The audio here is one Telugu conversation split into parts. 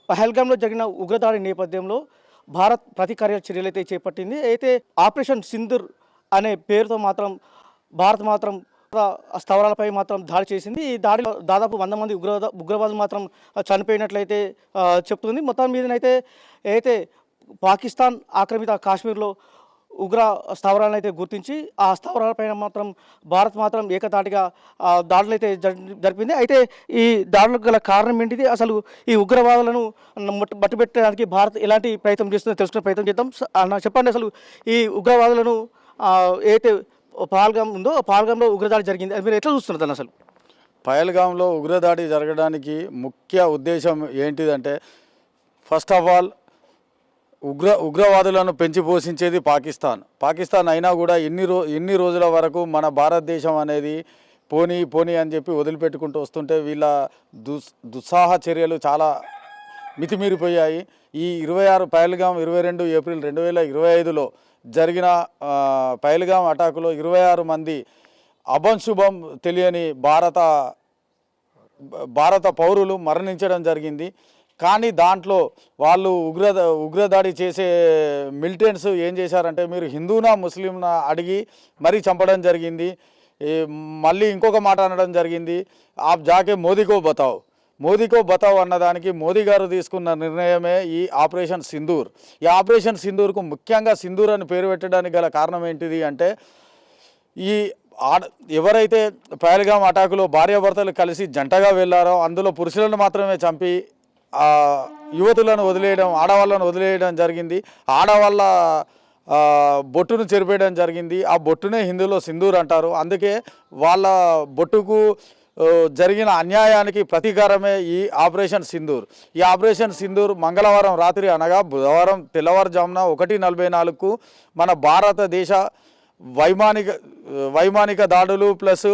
పహల్గామ్లో జరిగిన ఉగ్రదాడి నేపథ్యంలో భారత్ ప్రతీకార చర్యలైతే చేపట్టింది. అయితే ఆపరేషన్ సింధూర్ అనే పేరుతో మాత్రం భారత్ మాత్రం స్థావరాలపై మాత్రం దాడి చేసింది. ఈ దాడిలో దాదాపు 100 మంది ఉగ్రవాదులు మాత్రం చనిపోయినట్లయితే చెప్తుంది. మొత్తం మీదనైతే ఏదైతే పాకిస్తాన్ ఆక్రమిత కాశ్మీర్లో ఉగ్ర స్థావరాలను అయితే గుర్తించి ఆ స్థావరాలపైన మాత్రం భారత్ మాత్రం ఏకతాటిగా దాడులు అయితే జరిపింది. అయితే ఈ దాడులకు గల కారణం ఏంటిది, అసలు ఈ ఉగ్రవాదులను మట్టుబెట్టడానికి భారత్ ఎలాంటి ప్రయత్నం చేస్తుందో తెలుసుకునే ప్రయత్నం చేద్దాం. చెప్పండి, అసలు ఈ ఉగ్రవాదులను ఏదైతే పహల్గామ్ ఉందో పహల్గామ్లో ఉగ్రదాడి జరిగింది, అది మీరు ఎట్లా చూస్తున్నారు దాన్ని? అసలు పహల్గామ్లో ఉగ్రదాడి జరగడానికి ముఖ్య ఉద్దేశం ఏంటిదంటే, ఫస్ట్ ఆఫ్ ఆల్ ఉగ్రవాదులను పెంచి పోషించేది పాకిస్తాన్ అయినా కూడా ఎన్ని రోజుల వరకు మన భారతదేశం అనేది పోనీ అని చెప్పి వదిలిపెట్టుకుంటూ వస్తుంటే వీళ్ళ దుస్సాహ చర్యలు చాలా మితిమీరిపోయాయి. ఈ 26 పహల్గామ్ 22 ఏప్రిల్ 2025లో జరిగిన పహల్గామ్ అటాకులో 26 మంది అభంశుభం తెలియని భారత పౌరులు మరణించడం జరిగింది. కానీ దాంట్లో వాళ్ళు ఉగ్రదాడి చేసే మిలిటెంట్స్ ఏం చేశారంటే, మీరు హిందూనా ముస్లింనా అడిగి మరీ చంపడం జరిగింది. మళ్ళీ ఇంకొక మాట అనడం జరిగింది, ఆప్ జాకే మోదీకో బతావ్ అన్నదానికి మోదీ గారు తీసుకున్న నిర్ణయమే ఈ ఆపరేషన్ సింధూర్. ఈ ఆపరేషన్ సింధూర్కు ముఖ్యంగా సింధూర్ అని పేరు పెట్టడానికి గల కారణం ఏంటిది అంటే, ఈ ఎవరైతే పహల్గామ్ అటాకులో భార్యాభర్తలు కలిసి జంటగా వెళ్ళారో అందులో పురుషులను మాత్రమే చంపి యువతులను వదిలేయడం, ఆడవాళ్ళను వదిలేయడం జరిగింది. ఆడవాళ్ళ బొట్టును చెరిపేయడం జరిగింది. ఆ బొట్టునే హిందీలో సింధూర్ అంటారు. అందుకే వాళ్ళ బొట్టుకు జరిగిన అన్యాయానికి ప్రతీకారమే ఈ ఆపరేషన్ సింధూర్. ఈ ఆపరేషన్ సింధూర్ మంగళవారం రాత్రి అనగా బుధవారం తెల్లవారుజామున 1:44కు మన భారతదేశ వైమానిక దాడులు ప్లస్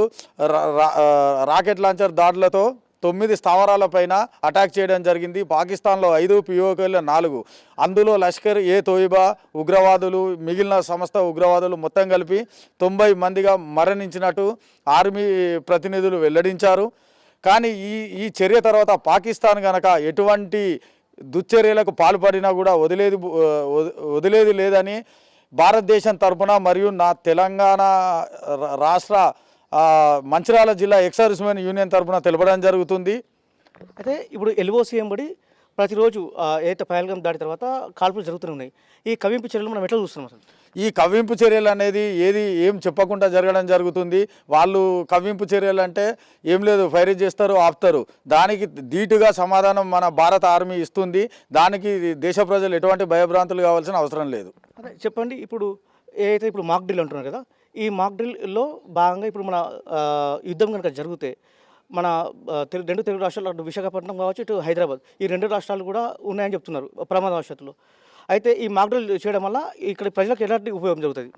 రాకెట్ లాంచర్ దాడులతో 9 స్థావరాలపైన అటాక్ చేయడం జరిగింది. పాకిస్తాన్లో 5, పిఓకేలో 4, అందులో లష్కర్ ఏ తోయిబా ఉగ్రవాదులు, మిగిలిన సంస్థ ఉగ్రవాదులు మొత్తం కలిపి 90 మందిగా మరణించినట్టు ఆర్మీ ప్రతినిధులు వెల్లడించారు. కానీ ఈ చర్య తర్వాత పాకిస్తాన్ కనుక ఎటువంటి దుశ్చర్యలకు పాల్పడినా కూడా వదిలేది లేదని భారతదేశం తరఫున మరియు నా తెలంగాణ రాష్ట్ర మంచిర్యాల జిల్లా ఎక్స్-సర్వీస్మెన్ యూనియన్ తరఫున తెలపడం జరుగుతుంది. అయితే ఇప్పుడు ఎల్ఓసి ఎంబడి ప్రతిరోజు ఏదైతే పహల్గామ్ దాడి తర్వాత కాల్పులు జరుగుతూనే ఉన్నాయి. ఈ కవింపు చర్యలు మనం ఎట్లా చూస్తున్నాం? అసలు ఈ కవ్వింపు చర్యలు అనేది ఏం చెప్పకుండా జరగడం జరుగుతుంది. వాళ్ళు కవ్వింపు చర్యలు అంటే ఏం లేదు, ఫైర్ చేస్తారు, ఆపుతారు. దానికి ధీటుగా సమాధానం మన భారత ఆర్మీ ఇస్తుంది. దానికి దేశ ప్రజలు ఎటువంటి భయభ్రాంతులు కావాల్సిన అవసరం లేదు. అదే చెప్పండి, ఇప్పుడు ఏదైతే ఇప్పుడు మాక్ డ్రిల్ అంటున్నారు కదా, ఈ మాక్ డ్రిల్లో భాగంగా ఇప్పుడు మన యుద్ధం కనుక జరిగితే మన రెండు తెలుగు రాష్ట్రాలు, అటు విశాఖపట్నం కావచ్చు, ఇటు హైదరాబాద్, ఈ 2 రాష్ట్రాలు కూడా ఉన్నాయని చెప్తున్నారు ప్రమాదవశాత్తులో. అయితే ఈ మాక్ డ్రిల్ చేయడం వల్ల ఇక్కడ ప్రజలకు ఎలాంటి ఉపయోగం జరుగుతుంది?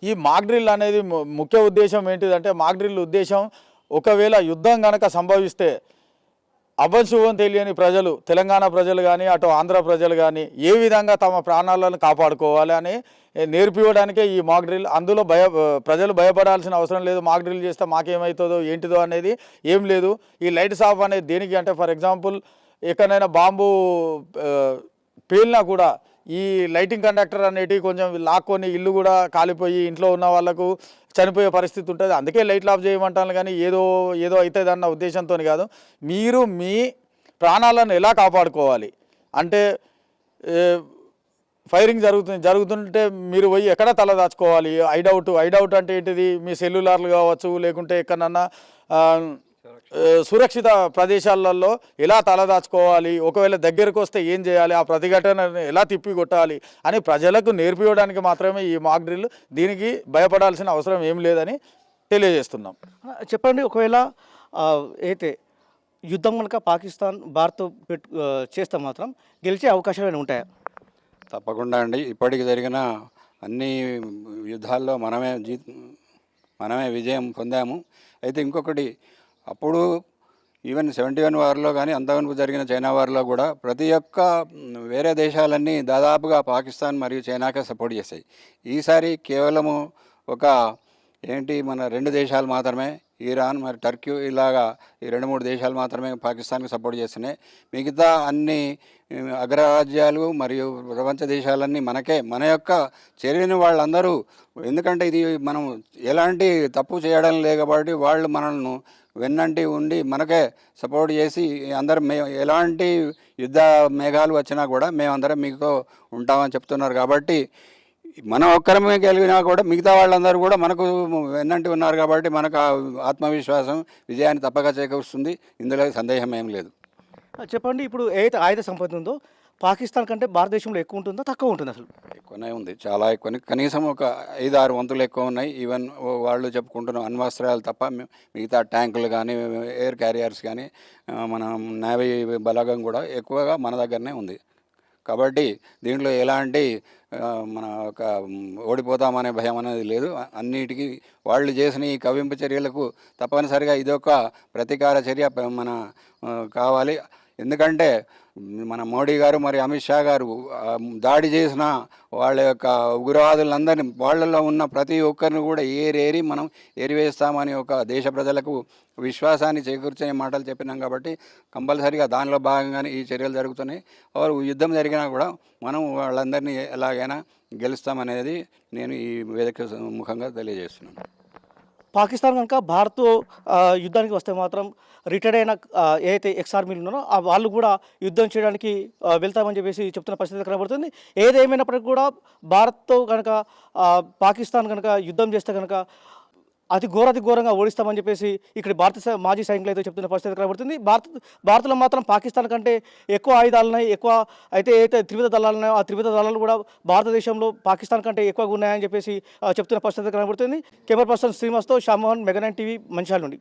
ఈ మాక్ డ్రిల్ అనేది ముఖ్య ఉద్దేశం ఏంటిదంటే, మాక్ డ్రిల్ ఉద్దేశం ఒకవేళ యుద్ధం కనుక సంభవిస్తే అభంశుభం తెలియని ప్రజలు, తెలంగాణ ప్రజలు కానీ అటు ఆంధ్ర ప్రజలు కానీ ఏ విధంగా తమ ప్రాణాలను కాపాడుకోవాలి అని నేర్పివ్వడానికే ఈ మాక్ డ్రిల్. అందులో ప్రజలు భయపడాల్సిన అవసరం లేదు. మాక్ డ్రిల్ చేస్తే మాకేమవుతుందో ఏంటిదో అనేది ఏం లేదు. ఈ లైట్స్ ఆఫ్ అనేది దేనికి అంటే, ఫర్ ఎగ్జాంపుల్ ఎక్కడైనా బాంబు పేలినా కూడా ఈ లైటింగ్ కండక్టర్ అనేటివి కొంచెం లాక్కొని ఇల్లు కూడా కాలిపోయి ఇంట్లో ఉన్న వాళ్ళకు చనిపోయే పరిస్థితి ఉంటుంది. అందుకే లైట్లు ఆఫ్ చేయమంటాను, కానీ ఏదో అవుతుంది అన్న ఉద్దేశంతో కాదు. మీరు మీ ప్రాణాలను ఎలా కాపాడుకోవాలి అంటే, ఫైరింగ్ జరుగుతుంటే మీరు పోయి ఎక్కడ తల దాచుకోవాలి? ఐడౌట్ అంటే ఏంటిది? మీ సెల్యులార్లు కావచ్చు, లేకుంటే ఎక్కడన్నా సురక్షిత ప్రదేశాలలో ఎలా తలదాచుకోవాలి, ఒకవేళ దగ్గరకు వస్తే ఏం చేయాలి, ఆ ప్రతిఘటనను ఎలా తిప్పి కొట్టాలి అని ప్రజలకు నేర్పివ్వడానికి మాత్రమే ఈ మాక్ డ్రిల్. దీనికి భయపడాల్సిన అవసరం ఏం లేదని తెలియజేస్తున్నాం. చెప్పండి, ఒకవేళ అయితే యుద్ధం కనుక పాకిస్తాన్ భారత్ చేస్తే మాత్రం గెలిచే అవకాశాలు ఉంటాయా? తప్పకుండా అండి. ఇప్పటికి జరిగిన అన్ని యుద్ధాల్లో మనమే విజయం పొందాము. అయితే ఇంకొకటి, అప్పుడు ఈవెన్ 71 వార్లో కానీ అంతవరకు జరిగిన చైనా వార్లో కూడా ప్రతి ఒక్క వేరే దేశాలన్నీ దాదాపుగా పాకిస్తాన్ మరియు చైనాకే సపోర్ట్ చేశాయి. ఈసారి కేవలము మన 2 దేశాలు మాత్రమే ఇరాన్ మరి టర్కీ ఇలాగా ఈ 2-3 దేశాలు మాత్రమే పాకిస్తాన్కి సపోర్ట్ చేస్తున్నాయి. మిగతా అన్ని అగ్రరాజ్యాలు మరియు ప్రపంచ దేశాలన్నీ మన యొక్క చర్యని వాళ్ళందరూ, ఎందుకంటే ఇది మనం ఎలాంటి తప్పు చేయడం లేదు కాబట్టి వాళ్ళు మనల్ని వెన్నంటి ఉండి మనకే సపోర్ట్ చేసి అందరం ఎలాంటి యుద్ధ మేఘాలు వచ్చినా కూడా మేమందరం మీతో ఉంటామని చెప్తున్నారు. కాబట్టి మనం ఒక్కరమే గెలిగినా కూడా మిగతా వాళ్ళందరూ కూడా మనకు వెన్నంటి ఉన్నారు. కాబట్టి మనకు ఆ ఆత్మవిశ్వాసం విజయాన్ని తప్పక చేకూరుస్తుంది. ఇందులో సందేహం ఏం లేదు. చెప్పండి, ఇప్పుడు ఏదైతే ఆయుధ సంపద ఉందో పాకిస్తాన్ కంటే భారతదేశంలో ఎక్కువ ఉంటుందా, తక్కువ ఉంటుంది అసలు? ఎక్కువనే ఉంది, చాలా ఎక్కువనే. కనీసం ఒక 5-6 వంతులు ఎక్కువ ఉన్నాయి. ఈవెన్ వాళ్ళు చెప్పుకుంటున్న అణ్వస్త్రాలు తప్ప మిగతా ట్యాంకులు కానీ, ఎయిర్ క్యారియర్స్ కానీ, మన నేవీ బలగం కూడా ఎక్కువగా మన దగ్గరనే ఉంది. కాబట్టి దీంట్లో ఎలాంటి మన ఒక ఓడిపోతామనే భయం అనేది లేదు. అన్నిటికీ వాళ్ళు చేసిన ఈ కవ్వింపు చర్యలకు తప్పనిసరిగా ఇదొక ప్రతీకార చర్య మన కావాలి. ఎందుకంటే మన మోడీ గారు మరి అమిత్ షా గారు దాడి చేసిన వాళ్ళ యొక్క ఉగ్రవాదులందరినీ, వాళ్ళలో ఉన్న ప్రతి ఒక్కరిని కూడా ఏరి మనం ఏరివేస్తామని ఒక దేశ ప్రజలకు విశ్వాసాన్ని చేకూర్చే మాటలు చెప్పినాం. కాబట్టి కంపల్సరీగా దానిలో భాగంగానే ఈ చర్యలు జరుగుతున్నాయి. వారు యుద్ధం జరిగినా కూడా మనం వాళ్ళందరినీ ఎలాగైనా గెలుస్తామనేది నేను ఈ వేదిక ముఖంగా తెలియజేస్తున్నాను. పాకిస్తాన్ కనుక భారత్ యుద్ధానికి వస్తే మాత్రం రిటైర్డ్ అయిన ఏదైతే ఎక్స్ ఆర్మీలు ఉన్నారో వాళ్ళు కూడా యుద్ధం చేయడానికి వెళ్తామని చెప్పేసి చెప్తున్న పరిస్థితి కనబడుతుంది. ఏదేమైనప్పటికీ కూడా భారత్తో కనుక పాకిస్తాన్ కనుక యుద్ధం చేస్తే కనుక అతి ఘోరంగా ఓడిస్తామని చెప్పేసి ఇక్కడ భారత మాజీ సైనికులు అయితే చెప్తున్న పరిస్థితి కనబడుతుంది. భారత్లో మాత్రం పాకిస్తాన్ కంటే ఎక్కువ ఆయుధాలు ఉన్నాయి. ఎక్కువ ఏదైతే త్రివిధ దళాలు ఉన్నాయో ఆ త్రివిధ దళాలు కూడా భారతదేశంలో పాకిస్తాన్ కంటే ఎక్కువగా ఉన్నాయని చెప్పేసి చెప్తున్న పరిస్థితి కనబడుతుంది. కెమెరా పర్సన్ శ్రీనివాస్తో శ్యామోహన్, మెగా 9 టీవీ, మంచిర్యాల నుండి.